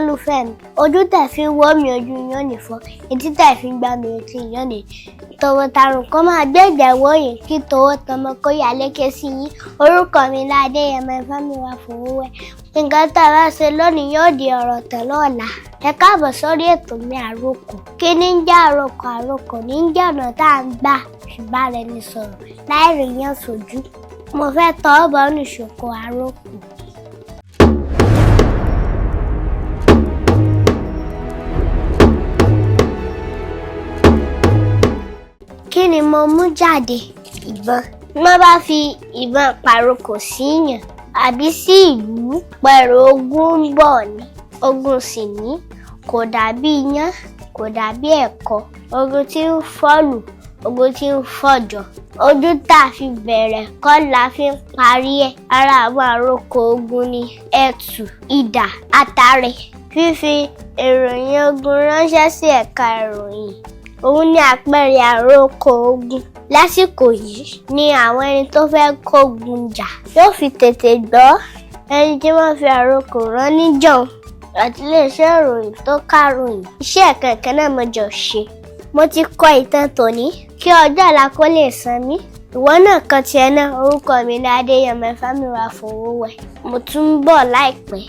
olólùfẹ́ mi ojú tẹ̀ fi wọ́ mi ojú yán ní fọ́ etí tẹ̀ fi gbá mi etí yán ní tọwọ́ tarùn kó máa gbé ìjẹ̀wọ́ yìí kí tọwọ́ tọmọ kó yà lékè sí yín orúkọ mi Adéyẹmọ Ifámíwá Fowówẹ́ nǹkan tá a bá ṣe lónìí yóò di ọ̀rọ̀ tán lọ́la ẹ káàbọ̀ sórí ètò mi Àròkọ kí ní ń jẹ́ àròkọ àròkọ ní ń jẹ́ ọ̀nà tá à ń gbà ìbáraẹnisọ̀rọ̀ láì rí yàn sójú mo fẹ́ tọ́ ọ bọ́ nìṣòkò àròkọ. Kí ni mo mú jáde? Ìbọn. Wọ́n bá fi ìbọn pàrokò síyàn àbí sí ìlú pẹ̀lú ogun ń bọ̀ ni. Ogun sì ní kò dàbí iyán, kò dàbí ẹ̀kọ. Ogun tí ń fọ́lù, ogun tí ń fọ́jọ. Ojú tá a fi bẹ̀rẹ̀ kọ́ la fi ń parí ẹ̀. Ara àwọn àrokò ogun ni ẹ̀tù, idà, àtàrẹ. Fífi ìròyìn ogun ránṣẹ́ sí ẹ̀ka ìròyìn. Òun ni àpẹẹrẹ àròkọ ogun. Lásìkò yìí ni àwọn ẹni tó fẹ́ kógun jà yóò fi tètè gbọ́ ẹni tí wọ́n fi àròkọ rán níjọ́un àti iléeṣẹ́ ìròyìn tó káròyìn. Iṣẹ́ kankan náà mo jọ ṣe. Mo ti kọ ìtàn tòní kí ọjọ́ ọ̀la kó lè san mí. Ìwọ náà kan tiẹ̀ náà orúkọ mi ni Adéyẹmọ Ifámíwá Fowówẹ́. Mo tún ń bọ̀ láìpẹ́.